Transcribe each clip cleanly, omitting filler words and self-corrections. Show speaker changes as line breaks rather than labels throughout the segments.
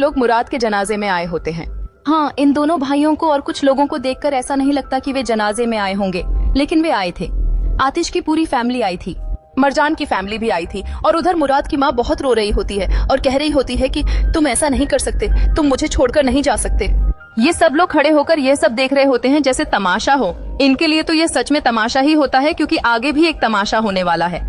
लोग मुराद के जनाजे में आए होते हैं। हाँ, इन दोनों भाइयों को और कुछ लोगों को देखकर ऐसा नहीं लगता कि वे जनाजे में आए होंगे, लेकिन वे आए थे। आतिश की पूरी फैमिली आई थी, मरजान की फैमिली भी आई थी, और उधर मुराद की माँ बहुत रो रही होती है और कह रही होती है कि तुम ऐसा नहीं कर सकते, तुम मुझे छोड़कर नहीं जा सकते। ये सब लोग खड़े होकर ये सब देख रहे होते हैं जैसे तमाशा हो। इनके लिए तो ये सच में तमाशा ही होता है, क्योंकि आगे भी एक तमाशा होने वाला है।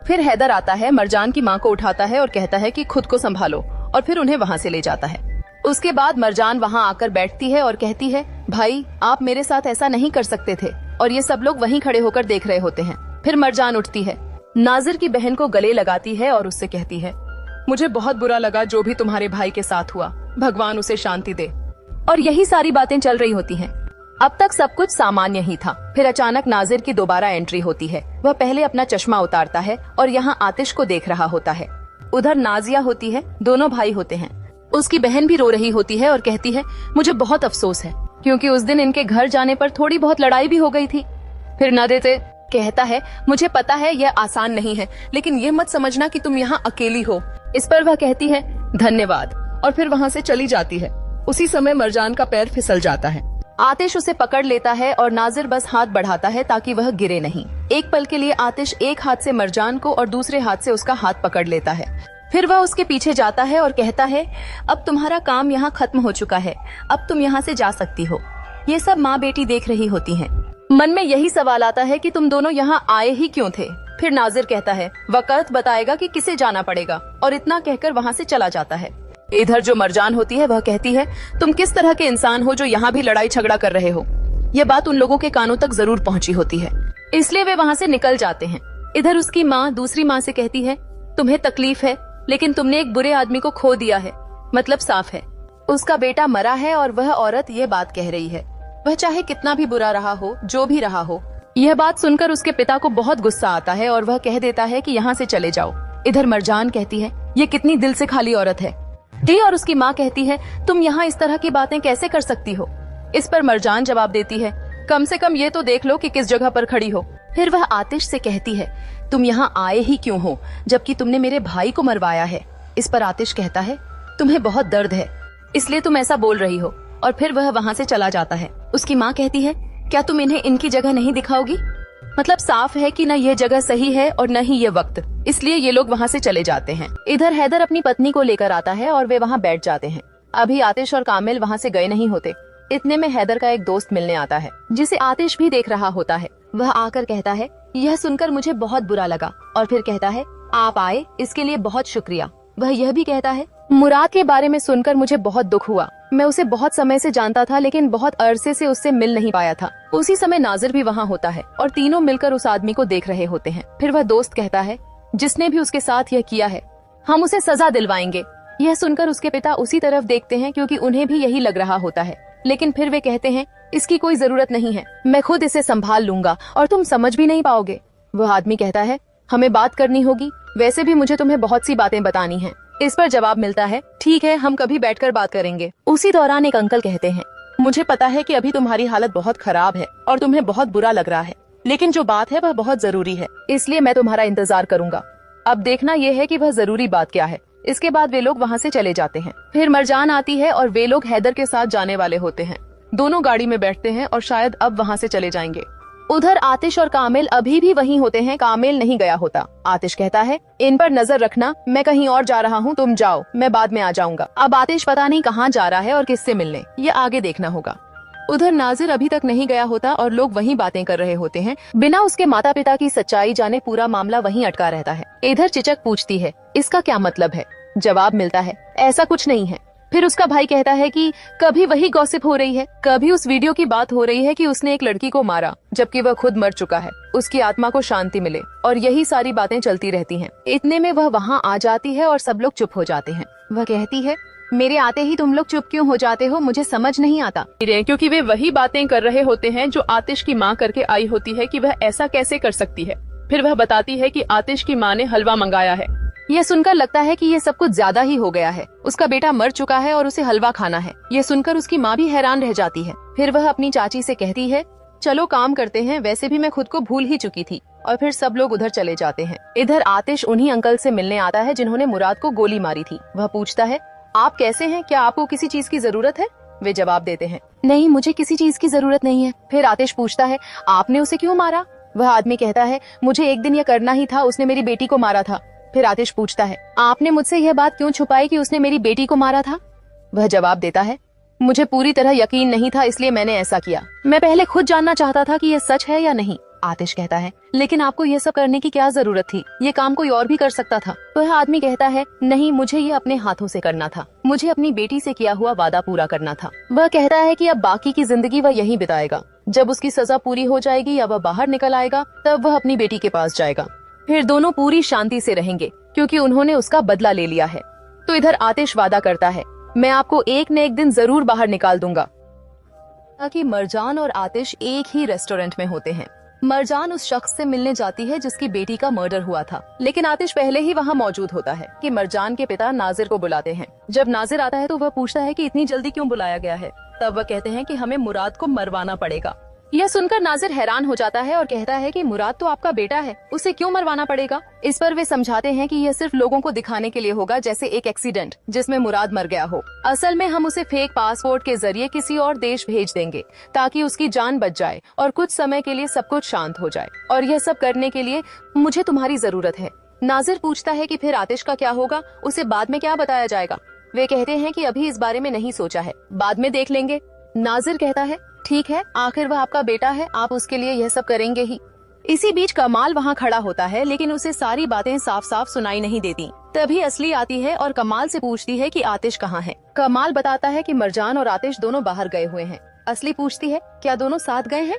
फिर हैदर आता है, मरजान की माँ को उठाता है और कहता है कि खुद को संभालो, और फिर उन्हें वहाँ से ले जाता है। उसके बाद मरजान वहाँ आकर बैठती है और कहती है, भाई आप मेरे साथ ऐसा नहीं कर सकते थे। और ये सब लोग वहीं खड़े होकर देख रहे होते हैं। फिर मरजान उठती है, नाजिर की बहन को गले लगाती है और उससे कहती है, मुझे बहुत बुरा लगा जो भी तुम्हारे भाई के साथ हुआ, भगवान उसे शांति दे। और यही सारी बातें चल रही होती हैं। अब तक सब कुछ सामान्य ही था। फिर अचानक नाजिर की दोबारा एंट्री होती है। वह पहले अपना चश्मा उतारता है और यहाँ आतिश को देख रहा होता है। उधर नाजिया होती है, दोनों भाई होते हैं। उसकी बहन भी रो रही होती है और कहती है, मुझे बहुत अफसोस है, क्योंकि उस दिन इनके घर जाने पर थोड़ी बहुत लड़ाई भी हो गई थी। फिर न देते कहता है, मुझे पता है यह आसान नहीं है, लेकिन ये मत समझना कि तुम यहाँ अकेली हो। इस पर वह कहती है, धन्यवाद, और फिर वहाँ से चली जाती है। उसी समय मरजान का पैर फिसल जाता है। आतिश उसे पकड़ लेता है और नाजिर बस हाथ बढ़ाता है ताकि वह गिरे नहीं। एक पल के लिए आतिश एक हाथ से मरजान को और दूसरे हाथ से उसका हाथ पकड़ लेता है। फिर वह उसके पीछे जाता है और कहता है, अब तुम्हारा काम यहाँ खत्म हो चुका है, अब तुम यहाँ से जा सकती हो। ये सब माँ बेटी देख रही होती हैं। मन में यही सवाल आता है कि तुम दोनों यहाँ आए ही क्यों थे। फिर नाजिर कहता है, वक़्त बताएगा कि किसे जाना पड़ेगा, और इतना कहकर वहाँ से चला जाता है। इधर जो मरजान होती है वह कहती है, तुम किस तरह के इंसान हो जो यहाँ भी लड़ाई झगड़ा कर रहे हो। यह बात उन लोगों के कानों तक जरूर पहुँची होती है, इसलिए वे वहाँ से निकल जाते हैं। इधर उसकी माँ दूसरी माँ से कहती है, तुम्हें तकलीफ है, लेकिन तुमने एक बुरे आदमी को खो दिया है, मतलब साफ है उसका बेटा मरा है और वह औरत ये बात कह रही है। वह चाहे कितना भी बुरा रहा हो, जो भी रहा हो। यह बात सुनकर उसके पिता को बहुत गुस्सा आता है और वह कह देता है कि यहाँ से चले जाओ। इधर मरजान कहती है, ये कितनी दिल से खाली औरत है। दी और उसकी माँ कहती है, तुम यहाँ इस तरह की बातें कैसे कर सकती हो। इस पर मरजान जवाब देती है, कम से कम ये तो देख लो कि किस जगह पर खड़ी हो। फिर वह आतिश से कहती है, तुम यहाँ आए ही क्यों हो जबकि तुमने मेरे भाई को मरवाया है। इस पर आतिश कहता है, तुम्हें बहुत दर्द है इसलिए तुम ऐसा बोल रही हो। और फिर वह वहाँ से चला जाता है। उसकी माँ कहती है, क्या तुम इन्हें इनकी जगह नहीं दिखाओगी। मतलब साफ है कि न यह जगह सही है और न ही ये वक्त, इसलिए ये लोग वहाँ से चले जाते हैं। इधर हैदर अपनी पत्नी को लेकर आता है और वे वहाँ बैठ जाते हैं। अभी आतिश और कामिल वहाँ से गए नहीं होते। इतने में हैदर का एक दोस्त मिलने आता है जिसे आतिश भी देख रहा होता है। वह आकर कहता है, यह सुनकर मुझे बहुत बुरा लगा, और फिर कहता है, आप आए इसके लिए बहुत शुक्रिया। वह यह भी कहता है, मुराद के बारे में सुनकर मुझे बहुत दुख हुआ। मैं उसे बहुत समय से जानता था, लेकिन बहुत अरसे से उससे मिल नहीं पाया था। उसी समय नाजिर भी वहाँ होता है और तीनों मिलकर उस आदमी को देख रहे होते हैं। फिर वह दोस्त कहता है, जिसने भी उसके साथ यह किया है हम उसे सजा दिलवाएंगे। यह सुनकर उसके पिता उसी तरफ देखते हैं क्योंकि उन्हें भी यही लग रहा होता है, लेकिन फिर वे कहते हैं, इसकी कोई जरूरत नहीं है, मैं खुद इसे संभाल लूंगा और तुम समझ भी नहीं पाओगे। वह आदमी कहता है, हमें बात करनी होगी, वैसे भी मुझे तुम्हें बहुत सी बातें बतानी हैं। इस पर जवाब मिलता है, ठीक है, हम कभी बैठकर बात करेंगे। उसी दौरान एक अंकल कहते हैं, मुझे पता है कि अभी तुम्हारी हालत बहुत खराब है और तुम्हें बहुत बुरा लग रहा है, लेकिन जो बात है वह बहुत जरूरी है, इसलिए मैं तुम्हारा इंतजार करूंगा। अब देखना यह है कि वह जरूरी बात क्या है। इसके बाद वे लोग वहाँ से चले जाते हैं। फिर मरजान आती है और वे लोग हैदर के साथ जाने वाले होते हैं। दोनों गाड़ी में बैठते हैं और शायद अब वहाँ से चले जाएंगे। उधर आतिश और कामिल अभी भी वहीं होते हैं। कामिल नहीं गया होता। आतिश कहता है, इन पर नजर रखना, मैं कहीं और जा रहा हूँ, तुम जाओ, मैं बाद में आ जाऊंगा। अब आतिश पता नहीं कहाँ जा रहा है और किससे मिलने, ये आगे देखना होगा। उधर नाजिर अभी तक नहीं गया होता और लोग वहीं बातें कर रहे होते हैं। बिना उसके माता पिता की सच्चाई जाने पूरा मामला वहीं अटका रहता है। इधर चिचक पूछती है, इसका क्या मतलब है। जवाब मिलता है, ऐसा कुछ नहीं है। फिर उसका भाई कहता है कि कभी वही गॉसिप हो रही है, कभी उस वीडियो की बात हो रही है कि उसने एक लड़की को मारा जबकि वह खुद मर चुका है, उसकी आत्मा को शांति मिले, और यही सारी बातें चलती रहती हैं। इतने में वह वहाँ आ जाती है और सब लोग चुप हो जाते हैं। वह कहती है, मेरे आते ही तुम लोग चुप क्यों हो जाते हो, मुझे समझ नहीं आता। क्योंकि वे वही बातें कर रहे होते हैं जो आतिश की माँ करके आई होती है कि वह ऐसा कैसे कर सकती है। फिर वह बताती है कि आतिश की माँ ने हलवा मंगाया है। यह सुनकर लगता है कि ये सब कुछ ज्यादा ही हो गया है। उसका बेटा मर चुका है और उसे हलवा खाना है। ये सुनकर उसकी माँ भी हैरान रह जाती है। फिर वह अपनी चाची से कहती है, चलो काम करते हैं, वैसे भी मैं खुद को भूल ही चुकी थी। और फिर सब लोग उधर चले जाते हैं। इधर आतिश उन्हीं अंकल से मिलने आता है जिन्होंने मुराद को गोली मारी थी। वह पूछता है, आप कैसे हैं, क्या आपको किसी चीज की जरूरत है? वे जवाब देते हैं, नहीं मुझे किसी चीज की जरूरत नहीं है। फिर आतिश पूछता है, आपने उसे क्यों मारा? वह आदमी कहता है, मुझे एक दिन यह करना ही था, उसने मेरी बेटी को मारा था। फिर आतिश पूछता है, आपने मुझसे यह बात क्यों छुपाई कि उसने मेरी बेटी को मारा था? वह जवाब देता है, मुझे पूरी तरह यकीन नहीं था, इसलिए मैंने ऐसा किया। मैं पहले खुद जानना चाहता था कि यह सच है या नहीं। आतिश कहता है, लेकिन आपको यह सब करने की क्या जरूरत थी? ये काम कोई और भी कर सकता था। वह आदमी कहता है, नहीं मुझे ये अपने हाथों से करना था, मुझे अपनी बेटी से किया हुआ वादा पूरा करना था। वह कहता है कि अब बाकी की जिंदगी वह यहीं बिताएगा। जब उसकी सजा पूरी हो जाएगी या वह बाहर निकल आएगा, तब वह अपनी बेटी के पास जाएगा। फिर दोनों पूरी शांति से रहेंगे, क्योंकि उन्होंने उसका बदला ले लिया है। तो इधर आतिश वादा करता है, मैं आपको एक न एक दिन जरूर बाहर निकाल दूंगा। ताकि मरजान और आतिश एक ही रेस्टोरेंट में होते हैं। मरजान उस शख्स से मिलने जाती है जिसकी बेटी का मर्डर हुआ था, लेकिन आतिश पहले ही वहाँ मौजूद होता है कि मरजान के पिता नाजिर को बुलाते हैं। जब नाजिर आता है तो वह पूछता है कि इतनी जल्दी क्यों बुलाया गया है। तब वह कहते हैं कि हमें मुराद को मरवाना पड़ेगा। यह सुनकर नाजिर हैरान हो जाता है और कहता है कि मुराद तो आपका बेटा है, उसे क्यों मरवाना पड़ेगा? इस पर वे समझाते हैं कि यह सिर्फ लोगों को दिखाने के लिए होगा, जैसे एक एक्सीडेंट जिसमें मुराद मर गया हो। असल में हम उसे फेक पासपोर्ट के जरिए किसी और देश भेज देंगे ताकि उसकी जान बच जाए और कुछ समय के लिए सब कुछ शांत हो जाए। और यह सब करने के लिए मुझे तुम्हारी जरूरत है। नाजिर पूछता है कि फिर आतिश का क्या होगा, उसे बाद में क्या बताया जाएगा? वे कहते हैं कि अभी इस बारे में नहीं सोचा है, बाद में देख लेंगे। नाजिर कहता है, ठीक है, आखिर वह आपका बेटा है, आप उसके लिए यह सब करेंगे ही। इसी बीच कमाल वहाँ खड़ा होता है, लेकिन उसे सारी बातें साफ साफ सुनाई नहीं देती। तभी असली आती है और कमाल से पूछती है कि आतिश कहाँ है। कमाल बताता है कि मरजान और आतिश दोनों बाहर गए हुए हैं। असली पूछती है, क्या दोनों साथ गए हैं?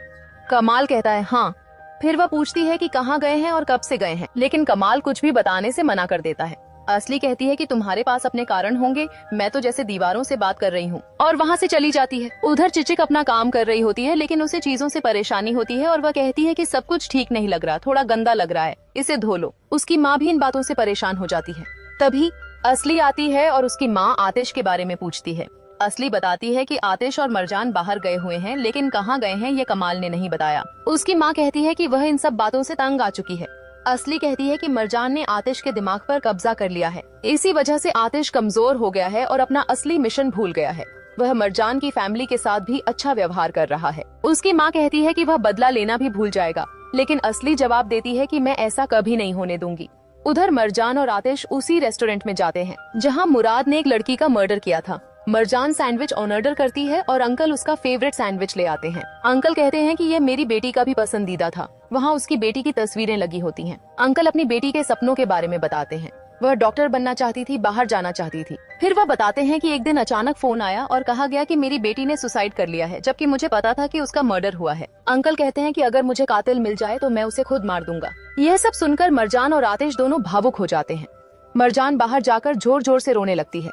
कमाल कहता है, हाँ। फिर वह पूछती है कि कहाँ गए हैं और कब से गए हैं, लेकिन कमाल कुछ भी बताने से मना कर देता है। असली कहती है कि तुम्हारे पास अपने कारण होंगे, मैं तो जैसे दीवारों से बात कर रही हूँ, और वहाँ से चली जाती है। उधर चिचिक अपना काम कर रही होती है, लेकिन उसे चीजों से परेशानी होती है और वह कहती है कि सब कुछ ठीक नहीं लग रहा, थोड़ा गंदा लग रहा है, इसे धो लो। उसकी माँ भी इन बातों से परेशान हो जाती है। तभी असली आती है और उसकी माँ आतिश के बारे में पूछती है। असली बताती है कि आतिश और मरजान बाहर गए हुए हैं, लेकिन कहाँ गए हैं ये कमाल ने नहीं बताया। उसकी माँ कहती है कि वह इन सब बातों से तंग आ चुकी है। असली कहती है कि मरजान ने आतिश के दिमाग पर कब्जा कर लिया है, इसी वजह से आतिश कमजोर हो गया है और अपना असली मिशन भूल गया है। वह मरजान की फैमिली के साथ भी अच्छा व्यवहार कर रहा है। उसकी माँ कहती है कि वह बदला लेना भी भूल जाएगा, लेकिन असली जवाब देती है कि मैं ऐसा कभी नहीं होने दूंगी। उधर मरजान और आतिश उसी रेस्टोरेंट में जाते हैं जहाँ मुराद ने एक लड़की का मर्डर किया था। मरजान सैंडविच ऑर्डर करती है और अंकल उसका फेवरेट सैंडविच ले आते हैं। अंकल कहते हैं कि यह मेरी बेटी का भी पसंदीदा था। वहाँ उसकी बेटी की तस्वीरें लगी होती हैं। अंकल अपनी बेटी के सपनों के बारे में बताते हैं। वह डॉक्टर बनना चाहती थी, बाहर जाना चाहती थी। फिर वह बताते हैं कि एक दिन अचानक फोन आया और कहा गया कि मेरी बेटी ने सुसाइड कर लिया है, जबकि मुझे पता था कि उसका मर्डर हुआ है। अंकल कहते हैं कि अगर मुझे कातिल मिल जाए तो मैं उसे खुद मार दूंगा। यह सब सुनकर मरजान और आतिश दोनों भावुक हो जाते हैं। मरजान बाहर जाकर जोर जोर से रोने लगती है।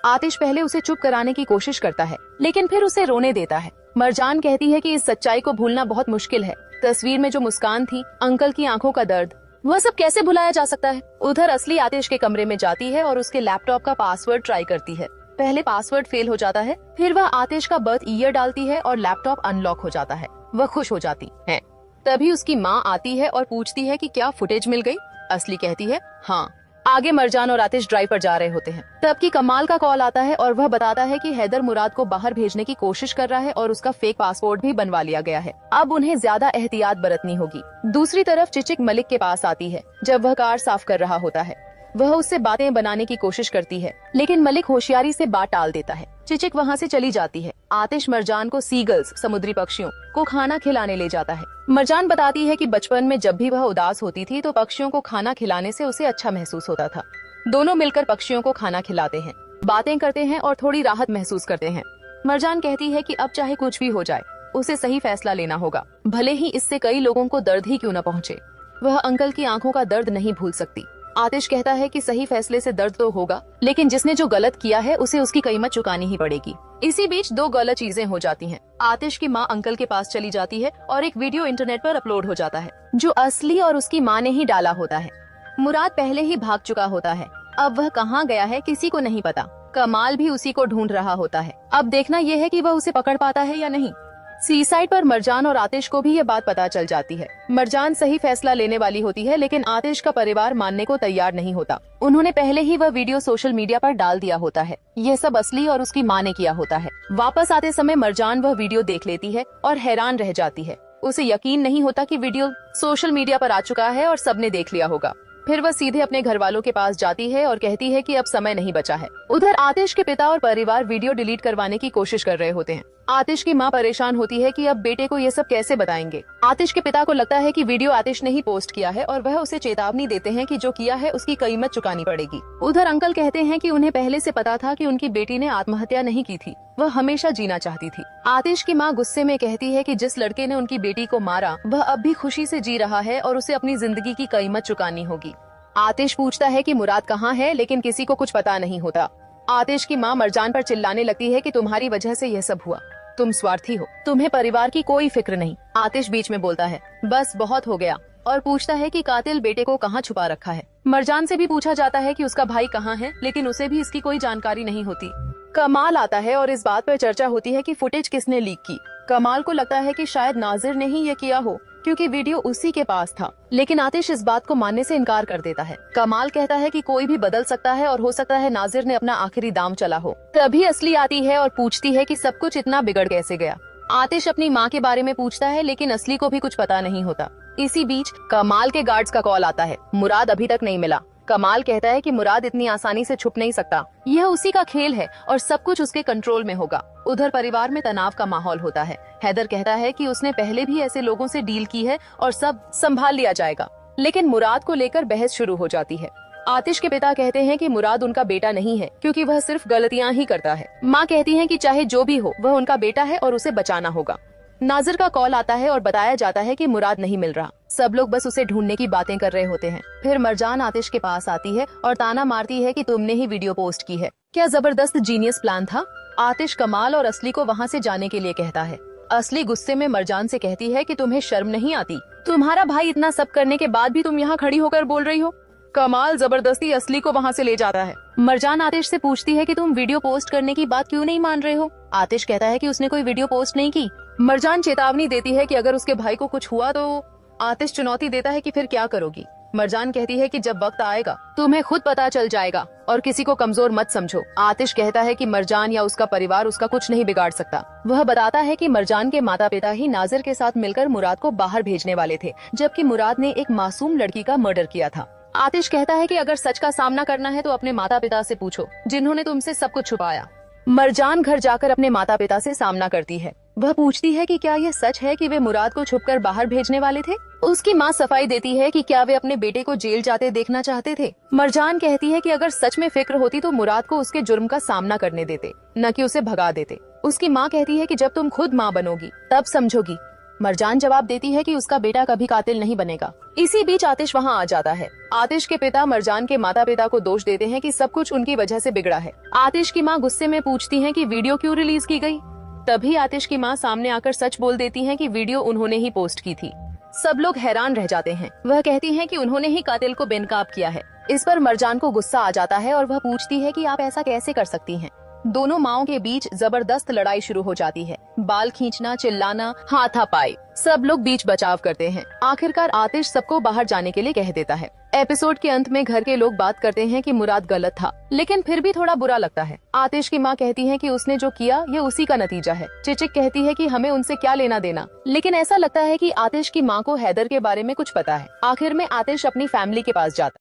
आतिश पहले उसे चुप कराने की कोशिश करता है, लेकिन फिर उसे रोने देता है। मरजान कहती है कि इस सच्चाई को भूलना बहुत मुश्किल है। तस्वीर में जो मुस्कान थी, अंकल की आंखों का दर्द, वह सब कैसे भुलाया जा सकता है? उधर असली आतिश के कमरे में जाती है और उसके लैपटॉप का पासवर्ड ट्राई करती है। पहले पासवर्ड फेल हो जाता है, फिर वह आतिश का बर्थ ईयर डालती है और लैपटॉप अनलॉक हो जाता है। वह खुश हो जाती है। तभी उसकी माँ आती है और पूछती है कि क्या फुटेज मिल गई? असली कहती है, हाँ। आगे मरजान और आतिश ड्राइव पर जा रहे होते हैं। तब की कमाल का कॉल आता है और वह बताता है कि हैदर मुराद को बाहर भेजने की कोशिश कर रहा है और उसका फेक पासपोर्ट भी बनवा लिया गया है। अब उन्हें ज्यादा एहतियात बरतनी होगी। दूसरी तरफ चिचिक मलिक के पास आती है जब वह कार साफ कर रहा होता है। वह उससे बातें बनाने की कोशिश करती है, लेकिन मलिक होशियारी से बात टाल देता है। चिचिक वहाँ से चली जाती है। आतिश मरजान को सीगल्स, समुद्री पक्षियों को खाना खिलाने ले जाता है। मरजान बताती है कि बचपन में जब भी वह उदास होती थी तो पक्षियों को खाना खिलाने से उसे अच्छा महसूस होता था। दोनों मिलकर पक्षियों को खाना खिलाते हैं, बातें करते हैं और थोड़ी राहत महसूस करते हैं। मरजान कहती है कि अब चाहे कुछ भी हो जाए, उसे सही फैसला लेना होगा, भले ही इससे कई लोगों को दर्द ही क्यों न पहुँचे। वह अंकल की आंखों का दर्द नहीं भूल सकती। आतिश कहता है कि सही फैसले से दर्द तो होगा, लेकिन जिसने जो गलत किया है उसे उसकी कीमत चुकानी ही पड़ेगी। इसी बीच दो गलत चीजें हो जाती हैं। आतिश की माँ अंकल के पास चली जाती है और एक वीडियो इंटरनेट पर अपलोड हो जाता है, जो असली और उसकी माँ ने ही डाला होता है। मुराद पहले ही भाग चुका होता है। अब वह कहाँ गया है किसी को नहीं पता। कमाल भी उसी को ढूंढ रहा होता है। अब देखना यह है कि वह उसे पकड़ पाता है या नहीं। सीसाइड पर मरजान और आतिश को भी ये बात पता चल जाती है। मरजान सही फैसला लेने वाली होती है, लेकिन आतिश का परिवार मानने को तैयार नहीं होता। उन्होंने पहले ही वह वीडियो सोशल मीडिया पर डाल दिया होता है। यह सब असली और उसकी माँ ने किया होता है। वापस आते समय मरजान वह वीडियो देख लेती है और हैरान रह जाती है। उसे यकीन नहीं होता कि वीडियो सोशल मीडिया पर आ चुका है और सबने देख लिया होगा। फिर वह सीधे अपने घर वालों के पास जाती है और कहती है कि अब समय नहीं बचा है। उधर आतिश के पिता और परिवार वीडियो डिलीट करवाने की कोशिश कर रहे होते हैं। आतिश की माँ परेशान होती है कि अब बेटे को ये सब कैसे बताएंगे। आतिश के पिता को लगता है कि वीडियो आतिश ने ही पोस्ट किया है और वह उसे चेतावनी देते हैं कि जो किया है उसकी कीमत चुकानी पड़ेगी। उधर अंकल कहते हैं कि उन्हें पहले से पता था कि उनकी बेटी ने आत्महत्या नहीं की थी, वह हमेशा जीना चाहती थी। आतिश की माँ गुस्से में कहती है कि जिस लड़के ने उनकी बेटी को मारा वह अब भी खुशी से जी रहा है और उसे अपनी जिंदगी की कीमत चुकानी होगी। आतिश पूछता है कि मुराद कहाँ है, लेकिन किसी को कुछ पता नहीं होता। आतिश की माँ मरजान पर चिल्लाने लगती है कि तुम्हारी वजह से यह सब हुआ, तुम स्वार्थी हो, तुम्हें परिवार की कोई फिक्र नहीं। आतिश बीच में बोलता है बस बहुत हो गया और पूछता है कि कातिल बेटे को कहाँ छुपा रखा है। मरजान से भी पूछा जाता है कि उसका भाई कहाँ है, लेकिन उसे भी इसकी कोई जानकारी नहीं होती। कमाल आता है और इस बात पर चर्चा होती है कि फुटेज किसने लीक की। कमाल को लगता है कि शायद नाजिर ने ही ये किया हो, क्योंकि वीडियो उसी के पास था, लेकिन आतिश इस बात को मानने से इनकार कर देता है। कमाल कहता है कि कोई भी बदल सकता है और हो सकता है नाजिर ने अपना आखिरी दाम चला हो। तभी असली आती है और पूछती है कि सब कुछ इतना बिगड़ कैसे गया। आतिश अपनी माँ के बारे में पूछता है, लेकिन असली को भी कुछ पता नहीं होता। इसी बीच कमाल के गार्ड्स का कॉल आता है। मुराद अभी तक नहीं मिला। कमाल कहता है कि मुराद इतनी आसानी से छुप नहीं सकता, यह उसी का खेल है और सब कुछ उसके कंट्रोल में होगा। उधर परिवार में तनाव का माहौल होता है। हैदर कहता है कि उसने पहले भी ऐसे लोगों से डील की है और सब संभाल लिया जाएगा, लेकिन मुराद को लेकर बहस शुरू हो जाती है। आतिश के पिता कहते हैं कि मुराद उनका बेटा नहीं है, क्योंकि वह सिर्फ गलतियां ही करता है। माँ कहती है कि चाहे जो भी हो वह उनका बेटा है और उसे बचाना होगा। नाजिर का कॉल आता है और बताया जाता है कि मुराद नहीं मिल रहा। सब लोग बस उसे ढूंढने की बातें कर रहे होते हैं। फिर मरजान आतिश के पास आती है और ताना मारती है कि तुमने ही वीडियो पोस्ट की है। क्या जबरदस्त जीनियस प्लान था। आतिश कमाल और असली को वहाँ से जाने के लिए कहता है। असली गुस्से में मरजान से कहती है कि तुम्हें शर्म नहीं आती, तुम्हारा भाई इतना सब करने के बाद भी तुम यहाँ खड़ी होकर बोल रही हो। कमाल जबरदस्ती असली को वहाँ से ले जाता है। मरजान आतिश से पूछती है कि तुम वीडियो पोस्ट करने की बात क्यों नहीं मान रहे हो। आतिश कहता है कि उसने कोई वीडियो पोस्ट नहीं की। मरजान चेतावनी देती है कि अगर उसके भाई को कुछ हुआ तो। आतिश चुनौती देता है कि फिर क्या करोगी। मरजान कहती है कि जब वक्त आएगा तुम्हें खुद पता चल जाएगा और किसी को कमजोर मत समझो। आतिश कहता है कि मरजान या उसका परिवार उसका कुछ नहीं बिगाड़ सकता। वह बताता है कि मरजान के माता पिता ही नाजिर के साथ मिलकर मुराद को बाहर भेजने वाले थे, जबकि मुराद ने एक मासूम लड़की का मर्डर किया था। आतिश कहता है कि अगर सच का सामना करना है तो अपने माता पिता से पूछो, जिन्होंने तुमसे सब कुछ छुपाया। मरजान घर जाकर अपने माता पिता से सामना करती है। वह पूछती है कि क्या यह सच है कि वे मुराद को छुपकर बाहर भेजने वाले थे। उसकी माँ सफाई देती है कि क्या वे अपने बेटे को जेल जाते देखना चाहते थे। मरजान कहती है कि अगर सच में फिक्र होती तो मुराद को उसके जुर्म का सामना करने देते, न कि उसे भगा देते। उसकी माँ कहती है कि जब तुम खुद माँ बनोगी तब समझोगी। मरजान जवाब देती है कि उसका बेटा कभी कातिल नहीं बनेगा। इसी बीच आतिश वहाँ आ जाता है। आतिश के पिता मरजान के माता पिता को दोष देते हैं कि सब कुछ उनकी वजह से बिगड़ा है। आतिश की माँ गुस्से में पूछती है कि वीडियो क्यों रिलीज की गई। तभी आतिश की माँ सामने आकर सच बोल देती है कि वीडियो उन्होंने ही पोस्ट की थी। सब लोग हैरान रह जाते हैं। वह कहती है कि उन्होंने ही कातिल को बेनकाब किया है। इस पर मरजान को गुस्सा आ जाता है और वह पूछती है कि आप ऐसा कैसे कर सकती हैं। दोनों माओं के बीच जबरदस्त लड़ाई शुरू हो जाती है। बाल खींचना, चिल्लाना, हाथापाई, सब लोग बीच बचाव करते हैं। आखिरकार आतिश सबको बाहर जाने के लिए कह देता है। एपिसोड के अंत में घर के लोग बात करते हैं कि मुराद गलत था, लेकिन फिर भी थोड़ा बुरा लगता है। आतिश की माँ कहती है कि उसने जो किया ये उसी का नतीजा है। चिचिक कहती है कि हमें उनसे क्या लेना देना, लेकिन ऐसा लगता है कि आतिश की माँ को हैदर के बारे में कुछ पता है। आखिर में आतिश अपनी फैमिली के पास जाता है।